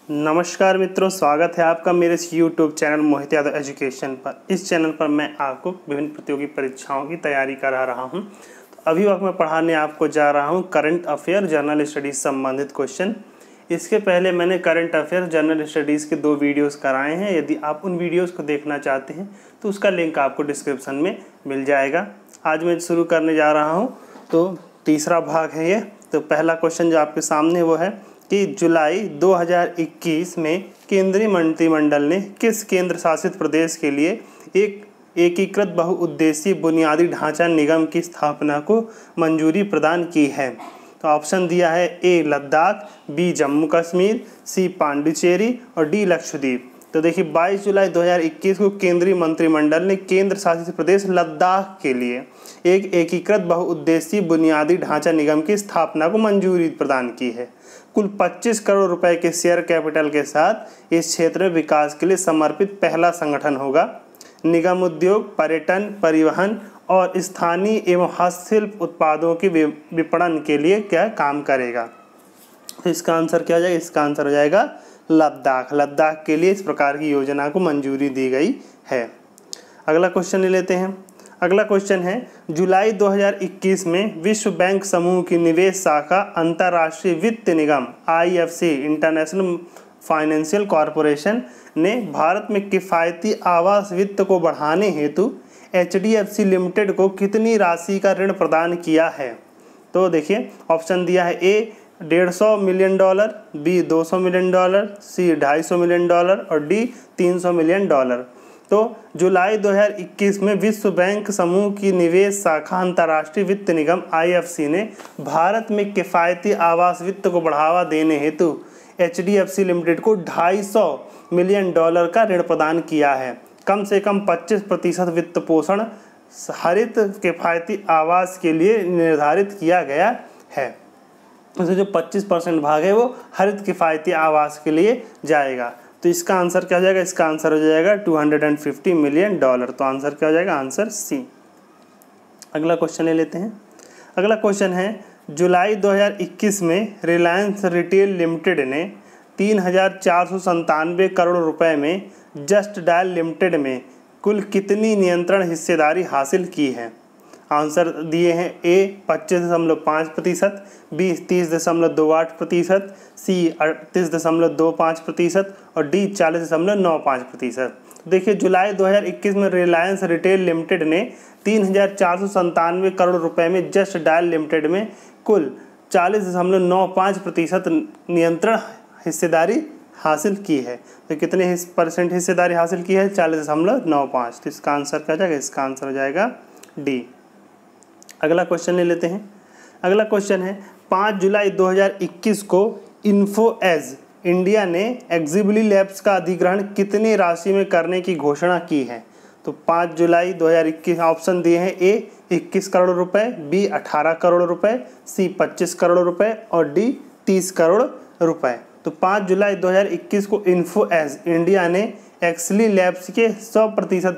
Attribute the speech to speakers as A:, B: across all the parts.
A: नमस्कार मित्रों, स्वागत है आपका मेरे इस YouTube चैनल मोहित यादव एजुकेशन पर। इस चैनल पर मैं आपको विभिन्न प्रतियोगी परीक्षाओं की तैयारी करा रहा हूं। तो अभी वक्त मैं पढ़ाने आपको जा रहा हूं करंट अफेयर जर्नल स्टडीज़ संबंधित क्वेश्चन। इसके पहले मैंने करंट अफेयर जर्नल स्टडीज़ के 2 वीडियोस कराए हैं। यदि आप उन वीडियोस को देखना चाहते हैं तो उसका लिंक आपको डिस्क्रिप्शन में मिल जाएगा। आज मैं शुरू करने जा रहा हूँ, तो तीसरा भाग है ये। तो पहला क्वेश्चन जो आपके सामने वो है कि जुलाई 2021 में केंद्रीय मंत्रिमंडल ने किस केंद्र शासित प्रदेश के लिए एक एकीकृत बहुउद्देशीय बुनियादी ढांचा निगम की स्थापना को मंजूरी प्रदान की है। तो ऑप्शन दिया है ए लद्दाख, बी जम्मू कश्मीर, सी पांडिचेरी और डी लक्षद्वीप। तो देखिए 22 जुलाई 2021 को केंद्रीय मंत्रिमंडल ने केंद्र शासित प्रदेश लद्दाख के लिए एक एकीकृत बहुउद्देशीय बुनियादी ढांचा निगम की स्थापना को मंजूरी प्रदान की है। कुल 25 करोड़ रुपए के शेयर कैपिटल के साथ इस क्षेत्र में विकास के लिए समर्पित पहला संगठन होगा। निगम उद्योग, पर्यटन, परिवहन और स्थानीय एवं हस्तशिल्प उत्पादों के विपणन के लिए क्या काम करेगा। तो इसका आंसर क्या हो जाएगा? इसका आंसर हो जाएगा लद्दाख। लद्दाख के लिए इस प्रकार की योजना को मंजूरी दी गई है। अगला क्वेश्चन ले लेते हैं। अगला क्वेश्चन है, जुलाई 2021 में विश्व बैंक समूह की निवेश शाखा अंतर्राष्ट्रीय वित्त निगम IFC इंटरनेशनल फाइनेंशियल कॉरपोरेशन ने भारत में किफ़ायती आवास वित्त को बढ़ाने हेतु HDFC लिमिटेड को कितनी राशि का ऋण प्रदान किया है। तो देखिए ऑप्शन दिया है ए $150 मिलियन, बी $200 मिलियन, सी $250 मिलियन और डी $300 मिलियन। तो जुलाई 2021 में विश्व बैंक समूह की निवेश शाखा अंतर्राष्ट्रीय वित्त निगम IFC ने भारत में किफ़ायती आवास वित्त को बढ़ावा देने हेतु HDFC लिमिटेड को $250 मिलियन का ऋण प्रदान किया है। कम से कम 25% वित्त पोषण हरित किफ़ायती आवास के लिए निर्धारित किया गया है। तो जो 25% भाग है वो हरित किफ़ायती आवास के लिए जाएगा। तो इसका आंसर क्या हो जाएगा? इसका आंसर हो जाएगा $250 मिलियन। तो आंसर क्या हो जाएगा? Answer C. अगला क्वेश्चन ले लेते हैं। अगला क्वेश्चन है, जुलाई 2021 में रिलायंस रिटेल लिमिटेड ने 3,497 करोड़ रुपए में जस्ट डायल लिमिटेड में कुल कितनी नियंत्रण हिस्सेदारी हासिल की है। आंसर दिए हैं ए 25.5%, बी 30.28%, सी 38.25% और डी 40.95%। देखिए जुलाई 2021 में रिलायंस रिटेल लिमिटेड ने 3,497 करोड़ रुपए में जस्ट डायल लिमिटेड में कुल 40.95% नियंत्रण हिस्सेदारी हासिल की है। तो कितने % हिस्सेदारी हासिल की है? 40.95। तो इसका आंसर क्या हो जाएगा? इसका आंसर हो जाएगा डी। अगला क्वेश्चन ले लेते हैं। अगला क्वेश्चन है, 5 जुलाई 2021 को इन्फो एज इंडिया ने एक्जिबली लैब्स का अधिग्रहण कितनी राशि में करने की घोषणा की है। तो 5 जुलाई 2021 ऑप्शन दिए हैं ए 21 करोड़ रुपए, बी 18 करोड़ रुपए, सी 25 करोड़ रुपए और डी 30 करोड़ रुपए। तो 5 जुलाई 2021 को इन्फो एज इंडिया ने एक्सली लैब्स के 100%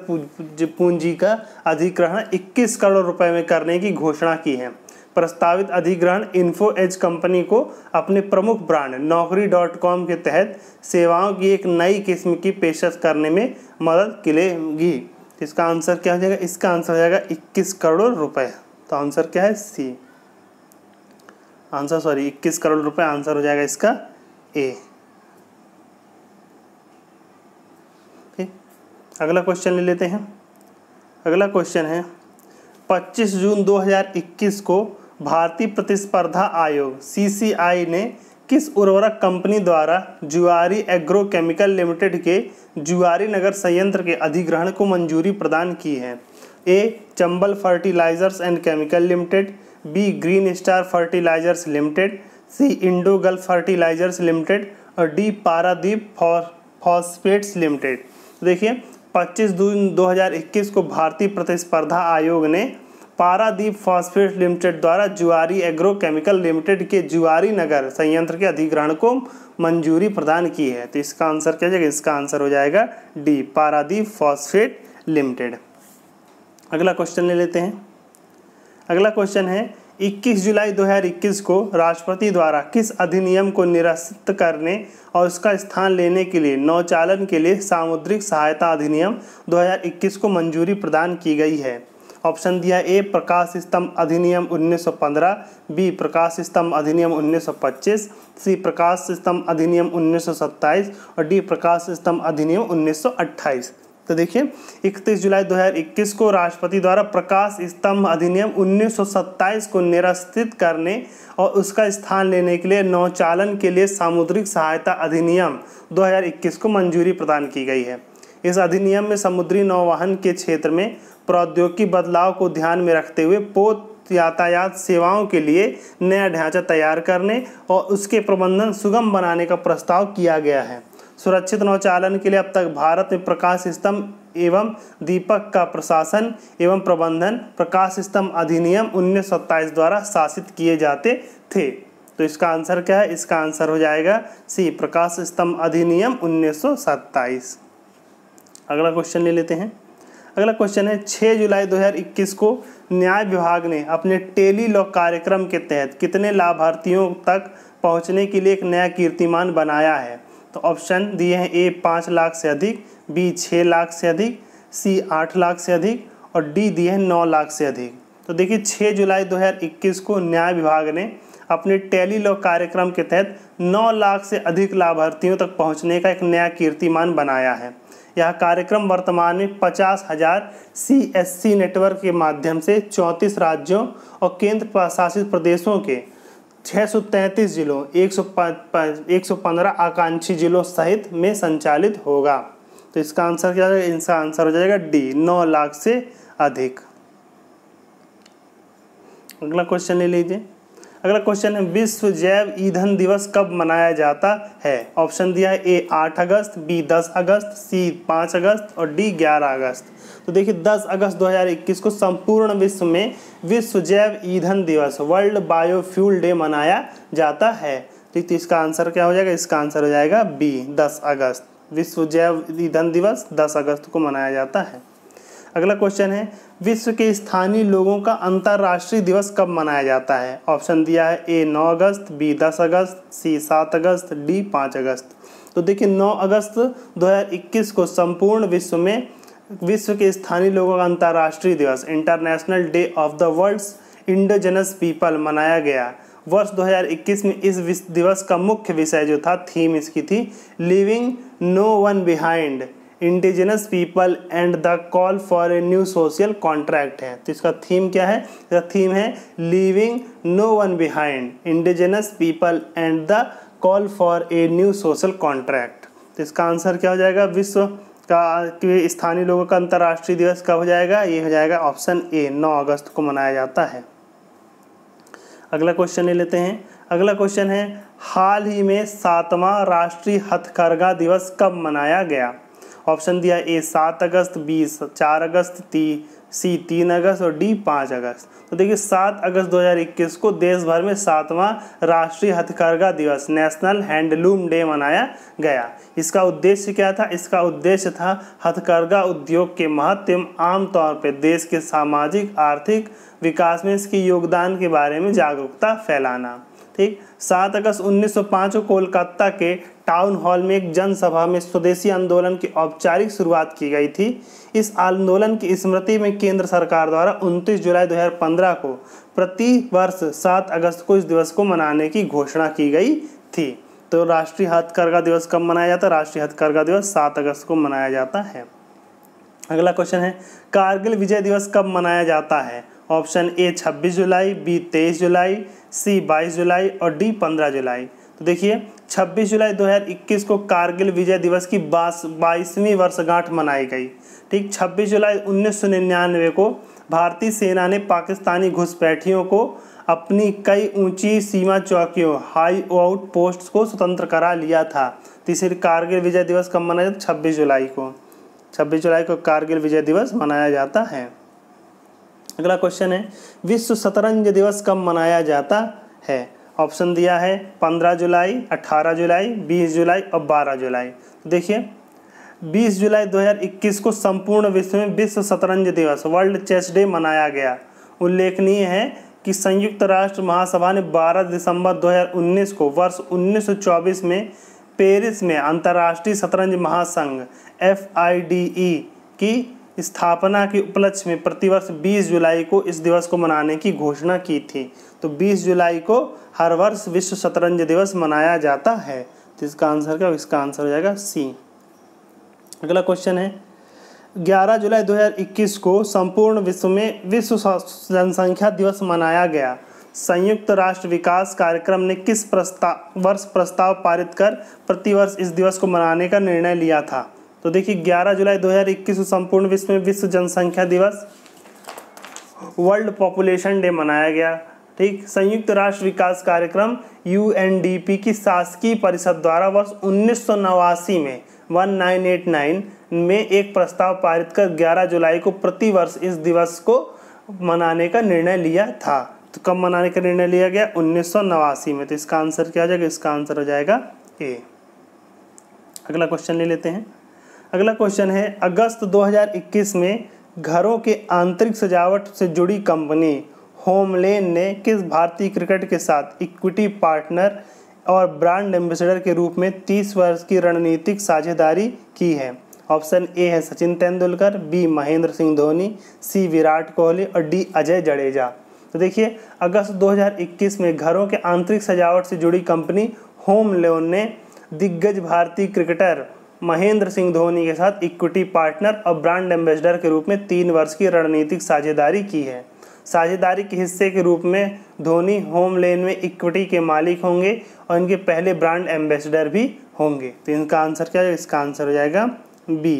A: पूंजी का अधिग्रहण 21 करोड़ रुपए में करने की घोषणा की है। प्रस्तावित अधिग्रहण इन्फो एज कंपनी को अपने प्रमुख ब्रांड naukri.com के तहत सेवाओं की एक नई किस्म की पेशकश करने में मदद मिलेगी। इसका आंसर क्या हो जाएगा? इसका आंसर हो जाएगा 21 करोड़ रुपए। तो आंसर क्या है? सी। 21 करोड़ रुपए आंसर हो जाएगा इसका ए। अगला क्वेश्चन ले लेते हैं। अगला क्वेश्चन है, 25 जून 2021 को भारतीय प्रतिस्पर्धा आयोग CCI ने किस उर्वरक कंपनी द्वारा जुआरी एग्रोकेमिकल लिमिटेड के जुआरी नगर संयंत्र के अधिग्रहण को मंजूरी प्रदान की है। A Chambal fertilisers and chemical limited, B green star fertilisers limited, C Indo gulf fertilisers limited और डी पारादीप फॉस्फेट्स लिमिटेड। देखिए 25 जून 2021 को भारतीय प्रतिस्पर्धा आयोग ने पारादीप फॉस्फेट्स लिमिटेड द्वारा जुआरी एग्रोकेमिकल लिमिटेड के जुआरी नगर संयंत्र के अधिग्रहण को मंजूरी प्रदान की है। तो इसका आंसर क्या हो जाएगा? इसका आंसर हो जाएगा डी पारादीप फॉस्फेट लिमिटेड। अगला क्वेश्चन ले लेते हैं। अगला क्वेश्चन है, 21 जुलाई 2021 को राष्ट्रपति द्वारा किस अधिनियम को निरस्त करने और उसका स्थान लेने के लिए नौचालन के लिए सामुद्रिक सहायता अधिनियम 2021 को मंजूरी प्रदान की गई है? ऑप्शन दिया ए प्रकाश स्तंभ अधिनियम 1915, बी प्रकाश स्तंभ अधिनियम 1925, सी प्रकाश स्तंभ अधिनियम 1927 और डी प्रकाश स्तंभ अधिनियम 1928। तो देखिए 31 जुलाई 2021 को राष्ट्रपति द्वारा प्रकाश स्तंभ अधिनियम 1927 को निरस्तित करने और उसका स्थान लेने के लिए नौचालन के लिए सामुद्रिक सहायता अधिनियम 2021 को मंजूरी प्रदान की गई है। इस अधिनियम में समुद्री नौवहन के क्षेत्र में प्रौद्योगिकी बदलाव को ध्यान में रखते हुए पोत यातायात सेवाओं के लिए नया ढांचा तैयार करने और उसके प्रबंधन सुगम बनाने का प्रस्ताव किया गया है। सुरक्षित नौचालन के लिए अब तक भारत में प्रकाश स्तंभ एवं दीपक का प्रशासन एवं प्रबंधन प्रकाश स्तंभ अधिनियम 1927 द्वारा शासित किए जाते थे। तो इसका आंसर क्या है? इसका आंसर हो जाएगा सी प्रकाश स्तंभ अधिनियम 1927। अगला क्वेश्चन ले लेते हैं। अगला क्वेश्चन है 6 जुलाई 2021 को न्याय विभाग ने अपने टेली लॉ कार्यक्रम के तहत कितने लाभार्थियों तक पहुंचने के लिए एक नया कीर्तिमान बनाया है? तो ऑप्शन दिए हैं ए 5 लाख से अधिक, बी 6 लाख से अधिक, सी 8 लाख से अधिक और डी दिए हैं 9 लाख से अधिक। तो देखिए 6 जुलाई 2021 को न्याय विभाग ने अपने टेली लॉ कार्यक्रम के तहत 9 लाख से अधिक लाभार्थियों तक पहुंचने का एक नया कीर्तिमान बनाया है। यह कार्यक्रम वर्तमान में 50,000 CSC नेटवर्क के माध्यम से 34 राज्यों और केंद्र प्रशासित प्रदेशों के 633 जिलों 115 आकांक्षी जिलों सहित में संचालित होगा। तो इसका आंसर क्या है? इसका आंसर हो जाएगा डी 9 लाख से अधिक। अगला क्वेश्चन ले लीजिए। अगला क्वेश्चन है विश्व जैव ईंधन दिवस कब मनाया जाता है? ऑप्शन दिया है ए 8 अगस्त, बी 10 अगस्त, सी 5 अगस्त और डी 11 अगस्त। तो देखिए 10 अगस्त 2021 को संपूर्ण विश्व में विश्व जैव ईंधन दिवस वर्ल्ड बायोफ्यूल डे मनाया जाता है। तो इसका आंसर क्या हो जाएगा? इसका आंसर हो जाएगा बी 10 अगस्त। विश्व जैव ईंधन दिवस 10 अगस्त को मनाया जाता है। अगला क्वेश्चन है विश्व के स्थानीय लोगों का अंतर्राष्ट्रीय दिवस कब मनाया जाता है? ऑप्शन दिया है ए 9 अगस्त, बी 10 अगस्त, सी 7 अगस्त, डी 5 अगस्त। तो देखिए 9 अगस्त 2021 को संपूर्ण विश्व में विश्व के स्थानीय लोगों का अंतर्राष्ट्रीय दिवस international day of the world's indigenous people मनाया गया। वर्ष 2021 में इस दिवस का मुख्य विषय जो था, थीम इसकी थी living no one behind indigenous people and the call for a new social contract है। तो इसका थीम क्या है? इसका थीम है living no one behind indigenous people and the call for a new social contract. तो इसका आंसर क्या हो जाएगा? विश्व का स्थानीय लोगों का अंतर्राष्ट्रीय दिवस कब हो जाएगा? ये हो जाएगा ऑप्शन ए 9 अगस्त को मनाया जाता है। अगला क्वेश्चन ले लेते हैं। अगला क्वेश्चन है हाल ही में 7वां राष्ट्रीय हथकरघा दिवस कब मनाया गया? ऑप्शन दिया ए 7 अगस्त, बी 4 अगस्त, सी 3 अगस्त और डी 5 अगस्त। तो देखिए 7 अगस्त 2021 को देश भर में 7वां राष्ट्रीय हथकरघा दिवस नेशनल हैंडलूम डे मनाया गया। इसका उद्देश्य क्या था? इसका उद्देश्य था हथकरघा उद्योग के महत्व एवं आमतौर पर देश के सामाजिक आर्थिक विकास में इसके योगदान के बारे में जागरूकता फैलाना। ठीक 7 अगस्त 1905 को कोलकाता के टाउन हॉल में एक जनसभा में स्वदेशी आंदोलन की औपचारिक शुरुआत की गई थी। इस आंदोलन की स्मृति में केंद्र सरकार द्वारा 29 जुलाई 2015 को प्रति वर्ष 7 अगस्त को इस दिवस को मनाने की घोषणा की गई थी। तो राष्ट्रीय हथकरघा दिवस कब मनाया जाता है? राष्ट्रीय हथकरघा दिवस 7 अगस्त को मनाया जाता है। अगला क्वेश्चन है कारगिल विजय दिवस कब मनाया जाता है? ऑप्शन ए 26 जुलाई, बी 23 जुलाई, सी 22 जुलाई और डी 15 जुलाई। तो देखिए 26 जुलाई 2021 को कारगिल विजय दिवस की 22वीं वर्षगांठ मनाई गई। ठीक 26 जुलाई 1999 को भारतीय सेना ने पाकिस्तानी घुसपैठियों को अपनी कई ऊंची सीमा चौकियों हाई आउट पोस्ट को स्वतंत्र करा लिया था। तीसरी कारगिल विजय दिवस कब मनाया जाता है? 26 जुलाई को। 26 जुलाई को कारगिल विजय दिवस मनाया जाता है। अगला क्वेश्चन है विश्व शतरंज दिवस कब मनाया जाता है? ऑप्शन दिया है 15 जुलाई, 18 जुलाई, 20 जुलाई और 12 जुलाई। देखिए 20 जुलाई 2021 को संपूर्ण विश्व में विश्व शतरंज दिवस वर्ल्ड चेस डे मनाया गया। उल्लेखनीय है कि संयुक्त राष्ट्र महासभा ने 12 दिसंबर 2019 को वर्ष 1924 में पेरिस में अंतर्राष्ट्रीय शतरंज महासंघ FIDE की स्थापना के उपलक्ष्य में प्रतिवर्ष 20 जुलाई को इस दिवस को मनाने की घोषणा की थी। तो 20 जुलाई को हर वर्ष विश्व शतरंज दिवस मनाया जाता है। तो इसका आंसर क्या? इसका आंसर हो जाएगा C। अगला क्वेश्चन है 11 जुलाई 2021 को संपूर्ण विश्व में विश्व जनसंख्या दिवस मनाया गया। संयुक्त राष्ट्र विकास कार्यक्रम ने किस प्रस्ताव पारित कर प्रतिवर्ष इस दिवस को मनाने का निर्णय लिया था? तो देखिए 11 जुलाई 2021 को संपूर्ण विश्व में विश्व जनसंख्या दिवस वर्ल्ड पॉपुलेशन डे मनाया गया। ठीक, संयुक्त राष्ट्र विकास कार्यक्रम UNDP की शासकीय परिषद द्वारा वर्ष 1989 में 1989 में एक प्रस्ताव पारित कर 11 जुलाई को प्रतिवर्ष इस दिवस को मनाने का निर्णय लिया था। तो कब मनाने का निर्णय लिया गया? 1989 में। तो इसका आंसर क्या हो जाएगा? इसका आंसर हो जाएगा A। अगला क्वेश्चन ले लेते हैं। अगला क्वेश्चन है अगस्त 2021 में घरों के आंतरिक सजावट से जुड़ी कंपनी होमलेन ने किस भारतीय क्रिकेट के साथ इक्विटी पार्टनर और ब्रांड एम्बेसडर के रूप में 30 वर्ष की रणनीतिक साझेदारी की है? ऑप्शन A है सचिन तेंदुलकर, B महेंद्र सिंह धोनी, C विराट कोहली और D अजय जडेजा। तो देखिए अगस्त 2021 में घरों के आंतरिक सजावट से जुड़ी कंपनी होमलेन ने दिग्गज भारतीय क्रिकेटर महेंद्र सिंह धोनी के साथ इक्विटी पार्टनर और ब्रांड एम्बेसडर के रूप में 3 वर्ष की रणनीतिक साझेदारी की है। साझेदारी के हिस्से के रूप में धोनी होमलेन में इक्विटी के मालिक होंगे और इनके पहले ब्रांड एम्बेसडर भी होंगे। तो इनका आंसर क्या है? इसका आंसर हो जाएगा B।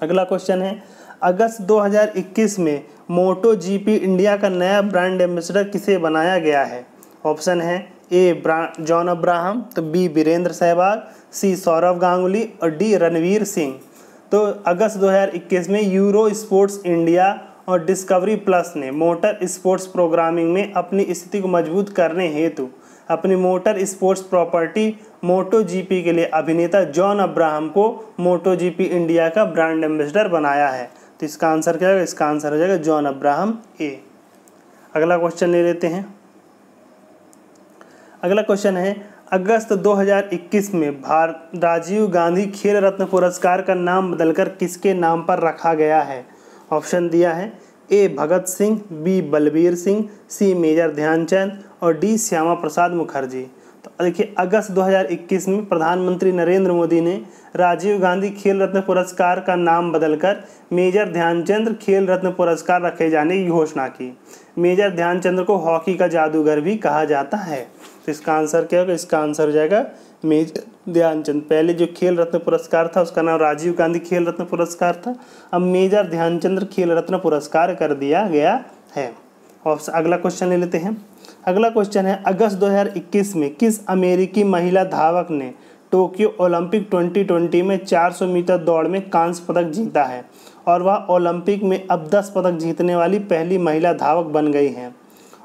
A: अगला क्वेश्चन है अगस्त 2021 में मोटो GP इंडिया का नया ब्रांड एम्बेसडर किसे बनाया गया है? ऑप्शन है A जॉन अब्राहम, तो B वीरेंद्र सहवाग, C सौरव गांगुली और D रणवीर सिंह। तो अगस्त 2021 में यूरो स्पोर्ट्स इंडिया और डिस्कवरी प्लस ने मोटर स्पोर्ट्स प्रोग्रामिंग में अपनी स्थिति को मजबूत करने हेतु अपनी मोटर स्पोर्ट्स प्रॉपर्टी मोटो GP के लिए अभिनेता जॉन अब्राहम को मोटो GP इंडिया का ब्रांड एम्बेसडर बनाया है। तो इसका आंसर क्या है? इसका आंसर हो जाएगा जॉन अब्राहम A। अगला क्वेश्चन ले लेते हैं। अगला क्वेश्चन है अगस्त 2021 में राजीव गांधी खेल रत्न पुरस्कार का नाम बदलकर किसके नाम पर रखा गया है? ऑप्शन दिया है A Bhagat Singh, B Balbir Singh, C major Dhyan Chand और D श्यामा प्रसाद मुखर्जी। तो देखिए अगस्त 2021 में प्रधानमंत्री नरेंद्र मोदी ने राजीव गांधी खेल रत्न पुरस्कार का नाम बदलकर मेजर ध्यानचंद खेल रत्न पुरस्कार रखे जाने की घोषणा की। मेजर ध्यानचंद को हॉकी का जादूगर भी कहा जाता है। तो इसका आंसर क्या होगा? इसका आंसर हो जाएगा मेजर ध्यानचंद। पहले जो खेल रत्न पुरस्कार था उसका नाम राजीव गांधी खेल रत्न पुरस्कार था, अब मेजर ध्यानचंद खेल रत्न पुरस्कार कर दिया गया है। और अगला क्वेश्चन ले लेते हैं। अगला क्वेश्चन है अगस्त 2021 में किस अमेरिकी महिला धावक ने टोक्यो ओलंपिक 2020 में 400 मीटर दौड़ में कांस्य पदक जीता है और वह ओलंपिक में अब 10 पदक जीतने वाली पहली महिला धावक बन गई हैं?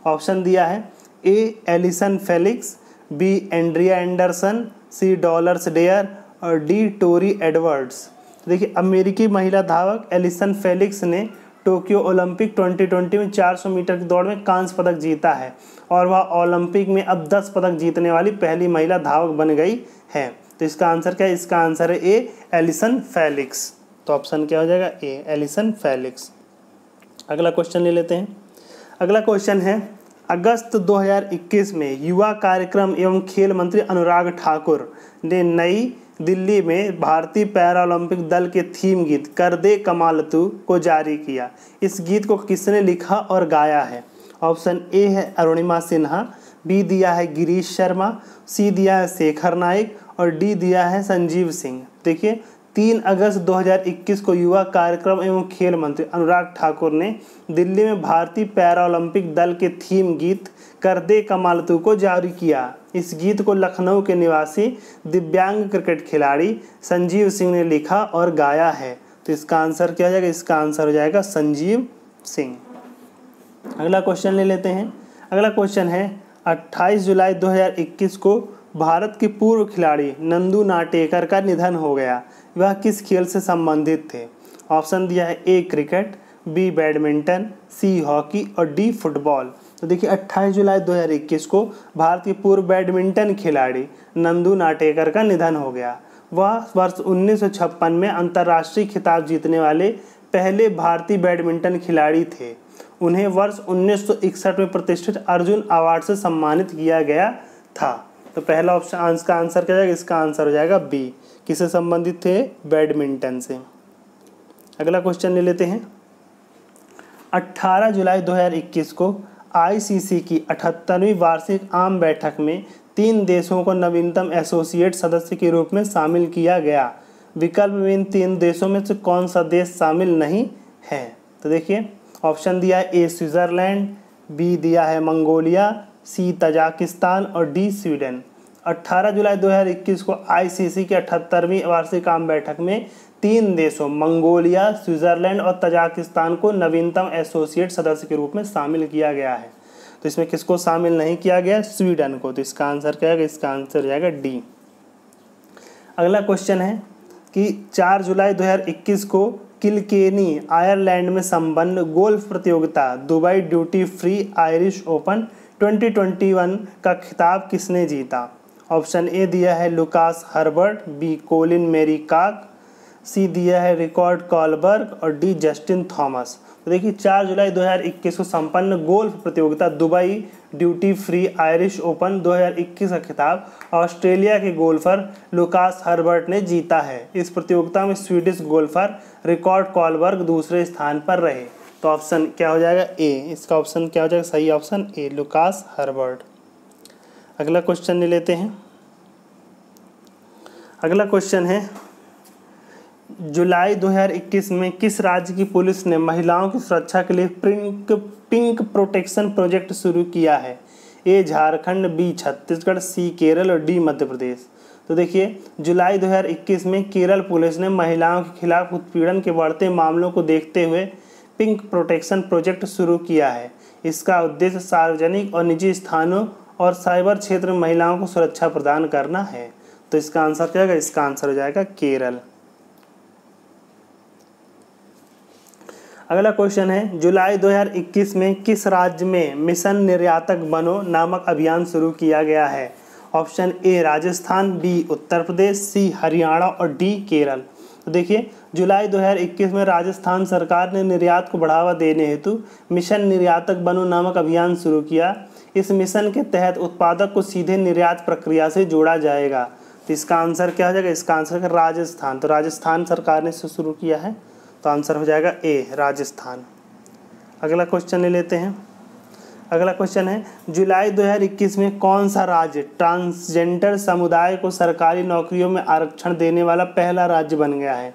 A: ऑप्शन दिया है A Allyson Felix, B Andrea Anderson, C डॉलर्स डेयर और D टोरी एडवर्ड्स। देखिए अमेरिकी महिला धावक एलिसन फेलिक्स ने टोक्यो ओलंपिक 2020 में 400 मीटर की दौड़ में कांस्य पदक जीता है और वह ओलंपिक में अब 10 पदक जीतने वाली पहली महिला धावक बन गई है। तो इसका आंसर क्या है? इसका आंसर है A एलिसन फेलिक्स। तो ऑप्शन क्या हो जाएगा? A Allyson Felix. अगला क्वेश्चन ले लेते हैं। अगला क्वेश्चन है अगस्त 2021 में युवा कार्यक्रम एवं खेल मंत्री अनुराग ठाकुर ने नई दिल्ली में भारतीय पैरालंपिक दल के थीम गीत कर दे कमाल तू को जारी किया। इस गीत को किसने लिखा और गाया है? ऑप्शन A है अरुणिमा सिन्हा, B दिया है गिरीश शर्मा, C दिया है शेखर नाइक और D दिया है संजीव सिंह। देखिए 3 अगस्त 2021 को युवा कार्यक्रम एवं खेल मंत्री अनुराग ठाकुर ने दिल्ली में भारतीय पैरालंपिक दल के थीम गीत कर दे कमाल तू को जारी किया। इस गीत को लखनऊ के निवासी दिव्यांग क्रिकेट खिलाड़ी संजीव सिंह ने लिखा और गाया है। तो इसका आंसर क्या हो जाएगा? इसका आंसर हो जाएगा संजीव सिंह। अगला क्वेश्चन ले लेते हैं। अगला क्वेश्चन है 28 जुलाई 2021 को भारत के पूर्व खिलाड़ी नंदू नाटेकर का निधन हो गया। वह किस खेल से संबंधित थे? ऑप्शन दिया है A cricket, B badminton, C hockey और D फुटबॉल। तो देखिए 28 जुलाई 2021 को भारत के पूर्व बैडमिंटन खिलाड़ी नंदू नाटेकर का निधन हो गया। वह वर्ष 1956 में अंतर्राष्ट्रीय खिताब जीतने वाले पहले भारतीय बैडमिंटन खिलाड़ी थे। उन्हें वर्ष 1961 में प्रतिष्ठित अर्जुन अवार्ड से सम्मानित किया गया था। तो पहला ऑप्शन का आंसर क्या जाएगा, इसका आंसर हो जाएगा बी। किससे संबंधित थे, बैडमिंटन से। अगला क्वेश्चन ले लेते हैं। 18 जुलाई 2021 को आईसीसी की 78वीं वार्षिक आम बैठक में 3 देशों को नवीनतम एसोसिएट सदस्य के रूप में शामिल किया गया। विकल्प में इन 3 देशों में से कौन सा देश शामिल नहीं है। तो देखिए ऑप्शन दिया है ए स्विट्जरलैंड, बी दिया है मंगोलिया, सी तजाकिस्तान और डी स्वीडन। 18 जुलाई 2021 को आईसीसी की 78वीं वार्षिक आम बैठक में 3 देशों मंगोलिया, स्विट्जरलैंड और तजाकिस्तान को नवीनतम एसोसिएट सदस्य के रूप में शामिल किया गया है। तो इसमें किसको शामिल नहीं किया गया, स्वीडन को। तो इसका आंसर क्या है, इसका आंसर हो जाएगा डी। अगला क्वेश्चन है कि 4 जुलाई 2021 को किलकेनी आयरलैंड में संपन्न गोल्फ प्रतियोगिता Dubai duty free Irish open 2021 का खिताब किसने जीता। ऑप्शन ए दिया है लुकास हर्बर्ट, बी कोलिन मैरीकॉक, सी दिया है रिकॉर्ड कॉलबर्ग और डी जस्टिन थॉमस। तो देखिए 4 जुलाई 2021 को संपन्न गोल्फ प्रतियोगिता Dubai duty free Irish open 2021 का खिताब ऑस्ट्रेलिया के गोल्फर लुकास हर्बर्ट ने जीता है। इस प्रतियोगिता में स्वीडिश गोल्फर रिकॉर्ड कॉलबर्ग दूसरे स्थान पर रहे। तो ऑप्शन क्या हो जाएगा, ए। इसका ऑप्शन क्या हो जाएगा, सही ऑप्शन ए, लुकास हर्बर्ट। अगला क्वेश्चन ले लेते हैं। अगला क्वेश्चन है जुलाई 2021 में किस राज्य की पुलिस ने महिलाओं की सुरक्षा के लिए पिंक प्रोटेक्शन प्रोजेक्ट शुरू किया है। ए झारखंड, बी छत्तीसगढ़, सी केरल और डी मध्य प्रदेश। तो देखिए जुलाई 2021 में केरल पुलिस ने महिलाओं के खिलाफ उत्पीड़न के बढ़ते मामलों को देखते हुए पिंक प्रोटेक्शन प्रोजेक्ट शुरू किया है। इसका उद्देश्य सार्वजनिक और निजी स्थानों और साइबर क्षेत्र में महिलाओं को सुरक्षा प्रदान करना है। तो इसका आंसर क्या होगा, इसका आंसर हो जाएगा केरल। अगला क्वेश्चन है जुलाई 2021 में किस राज्य में मिशन निर्यातक बनो नामक अभियान शुरू किया गया है। ऑप्शन ए राजस्थान, बी उत्तर प्रदेश, सी हरियाणा और डी केरल। तो देखिए जुलाई 2021 में राजस्थान सरकार ने निर्यात को बढ़ावा देने हेतु मिशन निर्यातक बनो नामक अभियान शुरू किया। इस मिशन के तहत उत्पादक को सीधे निर्यात प्रक्रिया से जोड़ा जाएगा। तो इसका आंसर क्या हो जाएगा, इसका आंसर है राजस्थान। तो राजस्थान सरकार ने इसे शुरू किया है। तो आंसर हो जाएगा ए, राजस्थान। अगला क्वेश्चन ले लेते हैं। अगला क्वेश्चन है जुलाई 2021 में कौन सा राज्य ट्रांसजेंडर समुदाय को सरकारी नौकरियों में आरक्षण देने वाला पहला राज्य बन गया है।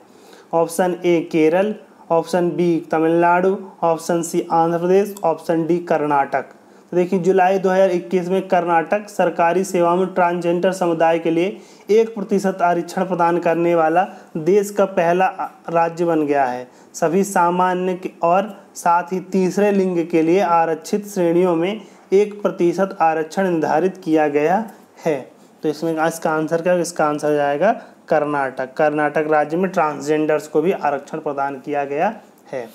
A: Option A Kerala, option B Tamil Nadu, option C Andhra Pradesh, option D Karnataka. तो देखिए जुलाई 2021 में कर्नाटक सरकारी सेवाओं में ट्रांसजेंडर समुदाय के लिए 1% आरक्षण प्रदान करने वाला देश का पहला राज्य बन गया है। सभी सामान्य और साथ ही तीसरे लिंग के लिए आरक्षित श्रेणियों में 1% आरक्षण निर्धारित किया गया है। तो इसमें इसका आंसर क्या है, इसका आंसर जाएगा कर्नाटक। कर्नाटक राज्य में ट्रांसजेंडर्स को भी आरक्षण प्रदान किया गया है।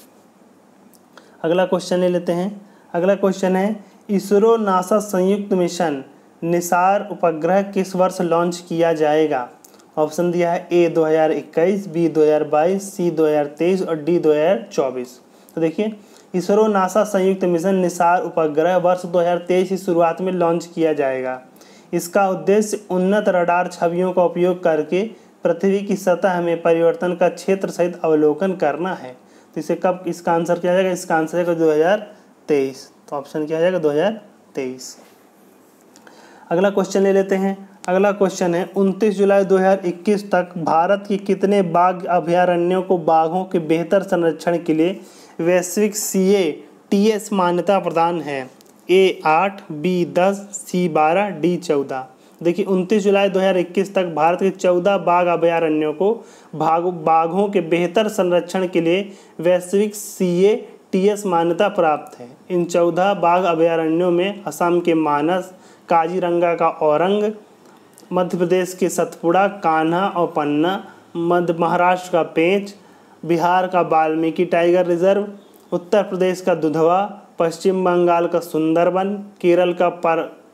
A: अगला क्वेश्चन ले लेते हैं। अगला क्वेश्चन है इसरो नासा संयुक्त मिशन निसार उपग्रह किस वर्ष लॉन्च किया जाएगा। ऑप्शन दिया है ए 2021, बी 2022, सी 2023 और डी 2024। तो देखिए इसरो नासा संयुक्त मिशन निसार उपग्रह वर्ष 2023 की शुरुआत में लॉन्च किया जाएगा। इसका उद्देश्य उन्नत रडार छवियों का उपयोग करके पृथ्वी की सतह में परिवर्तन का क्षेत्र सहित अवलोकन करना है। तो इसे कब, इसका आंसर क्या जाएगा, इसका आंसर है 2023। तो ऑप्शन क्या जाएगा 2023। अगला क्वेश्चन ले लेते हैं। अगला क्वेश्चन है 29 जुलाई 2021 तक भारत के कितने बाघ अभयारण्यों को बाघों के बेहतर संरक्षण के लिए वैश्विक CATS मान्यता प्रदान है। ए 8, बी 10, सी 12, डी 14। देखिए 29 जुलाई 2021 तक भारत के 14 बाघ अभयारण्यों को बाघों के बेहतर संरक्षण के लिए वैश्विक CATS मान्यता प्राप्त है। इन 14 बाघ अभयारण्यों में असम के मानस, काजीरंगा का औरंग, मध्य प्रदेश के सतपुड़ा, कान्हा और पन्ना, महाराष्ट्र का पेंच, बिहार का वाल्मीकि टाइगर रिजर्व, उत्तर प्रदेश का दुधवा, पश्चिम बंगाल का सुंदरबन, केरल का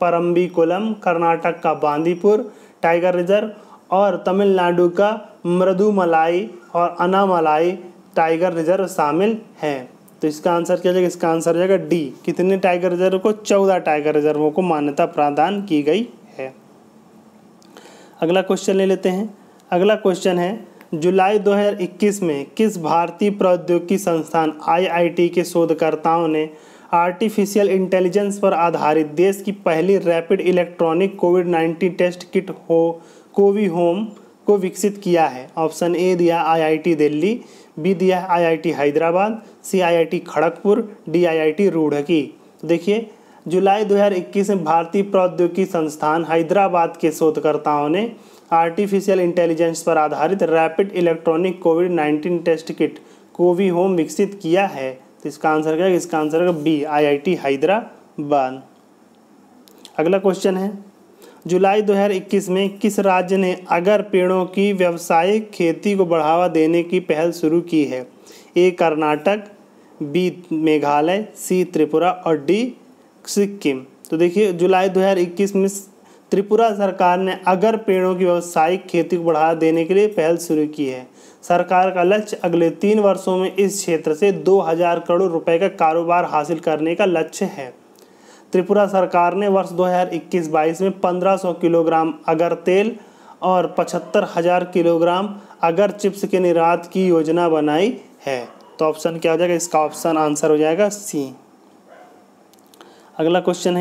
A: परम्बिकुलम, कर्नाटक का बांदीपुर टाइगर रिजर्व और तमिलनाडु का मृदुमलाई और अनामलाई टाइगर रिजर्व शामिल हैं। तो इसका आंसर क्या हो जाएगा? इसका आंसर हो जाएगा डी। कितने टाइगर रिजर्व को? 14 टाइगर रिजर्वों को मान्यता प्रदान की गई है। अगला क्वेश्चन ले लेते हैं। अगला क्वेश्चन है, जुलाई 2021 में किस भारतीय प्रौद्योगिकी संस्थान IIT के शोधकर्ताओं ने आर्टिफिशियल इंटेलिजेंस पर आधारित देश की पहली रैपिड इलेक्ट्रॉनिक कोविड-19 टेस्ट किट कोवी होम को विकसित किया है? ऑप्शन ए दिया IIT दिल्ली, बी दिया IIT हैदराबाद, सी IIT Kharagpur, D IIT Roorkee. देखिए, जुलाई 2021 में भारतीय प्रौद्योगिकी संस्थान हैदराबाद के शोधकर्ताओं ने आर्टिफिशियल इंटेलिजेंस पर आधारित रैपिड इलेक्ट्रॉनिक कोविड-19 टेस्ट किट कोवी होम विकसित किया है। तो इसका आंसर क्या है? इसका आंसर है बी IIT हैदराबाद। अगला क्वेश्चन है, जुलाई 2021 में किस राज्य ने अगर पेड़ों की व्यावसायिक खेती को बढ़ावा देने की पहल शुरू की है? ए कर्नाटक, बी मेघालय, सी त्रिपुरा और डी सिक्किम। तो देखिए, जुलाई 2021 में त्रिपुरा सरकार ने अगर पेड़ों की व्यावसायिक खेती को बढ़ावा देने के लिए पहल शुरू की है। सरकार का लक्ष्य अगले 3 वर्षों में इस क्षेत्र से 2000 करोड़ रुपए का कारोबार हासिल करने का लक्ष्य है। त्रिपुरा सरकार ने वर्ष 2021-22 में 1500 किलोग्राम अगर तेल और 75,000 किलोग्राम अगर चिप्स के निर्यात की योजना बनाई है। तो ऑप्शन क्या हो जाएगा? इसका ऑप्शन आंसर हो जाएगा सी। अगला क्वेश्चन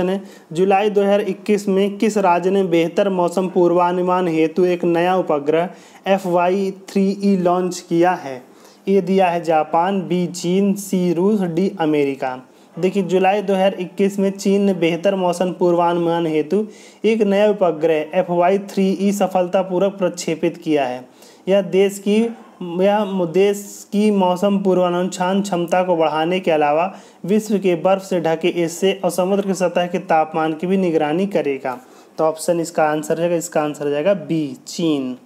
A: है, जुलाई 2021 में किस राज्य ने बेहतर मौसम पूर्वानुमान हेतु एक नया उपग्रह FY-3E लॉन्च किया है? ए दिया है जापान, बी चीन, सी रूस, डी अमेरिका। देखिए, जुलाई 2021 में चीन ने बेहतर मौसम पूर्वानुमान हेतु एक नया उपग्रह FY-3E सफलतापूर्वक प्रक्षेपित किया है। यह देश की मौसम पूर्वानुमान क्षमता को बढ़ाने के अलावा विश्व के बर्फ से ढके हिस्से और समुद्र की सतह के तापमान की भी निगरानी करेगा। तो ऑप्शन इसका आंसर है, इसका आंसर हो जाएगा बी चीन।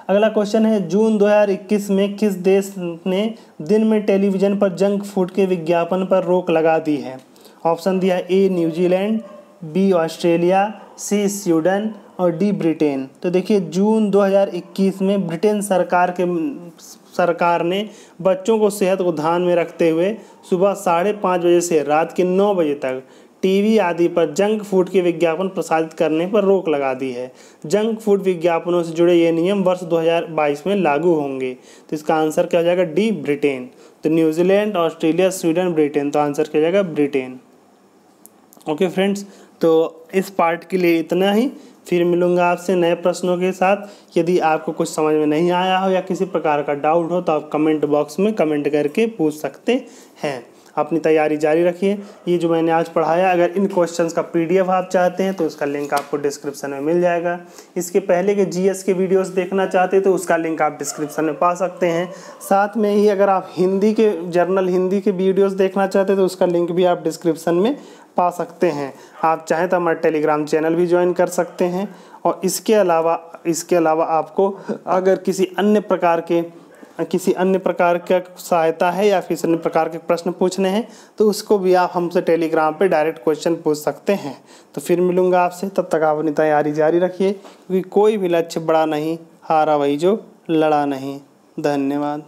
A: अगला क्वेश्चन है, जून 2021 में किस देश ने दिन में टेलीविज़न पर जंक फूड के विज्ञापन पर रोक लगा दी है? ऑप्शन दिया है ए न्यूजीलैंड, बी ऑस्ट्रेलिया, सी स्वीडन और डी ब्रिटेन। तो देखिए, जून 2021 में ब्रिटेन सरकार ने बच्चों को सेहत को ध्यान में रखते हुए सुबह 5:30 बजे से रात के 9 बजे तक टीवी आदि पर जंक फूड के विज्ञापन प्रसारित करने पर रोक लगा दी है। जंक फूड विज्ञापनों से जुड़े ये नियम वर्ष 2022 में लागू होंगे। तो इसका आंसर क्या हो जाएगा? D Britain. तो न्यूजीलैंड, ऑस्ट्रेलिया, स्वीडन, ब्रिटेन। तो आंसर क्या हो जाएगा? ब्रिटेन। ओके फ्रेंड्स, तो इस पार्ट के लिए इतना ही। फिर मिलूंगा आपसे नए प्रश्नों के साथ। यदि आपको कुछ समझ में नहीं आया हो या किसी प्रकार का डाउट हो तो आप कमेंट बॉक्स में कमेंट करके पूछ सकते हैं। अपनी तैयारी जारी रखिए। ये जो मैंने आज पढ़ाया, अगर इन क्वेश्चंस का PDF आप चाहते हैं तो उसका लिंक आपको डिस्क्रिप्शन में मिल जाएगा। इसके पहले के GS के वीडियोस देखना चाहते हैं तो उसका लिंक आप डिस्क्रिप्शन में पा सकते हैं। साथ में ही अगर आप हिंदी के वीडियोस देखना चाहते हैं तो उसका लिंक भी आप डिस्क्रिप्शन में पा सकते हैं। आप चाहें तो हमारा टेलीग्राम चैनल भी ज्वाइन कर सकते हैं। और इसके अलावा आपको अगर किसी अन्य प्रकार का सहायता है या फिर अन्य प्रकार के प्रश्न पूछने हैं तो उसको भी आप हमसे टेलीग्राम पे डायरेक्ट क्वेश्चन पूछ सकते हैं। तो फिर मिलूंगा आपसे, तब तक आप अपनी तैयारी जारी रखिए, क्योंकि कोई भी लक्ष्य बड़ा नहीं, हारा वही जो लड़ा नहीं। धन्यवाद।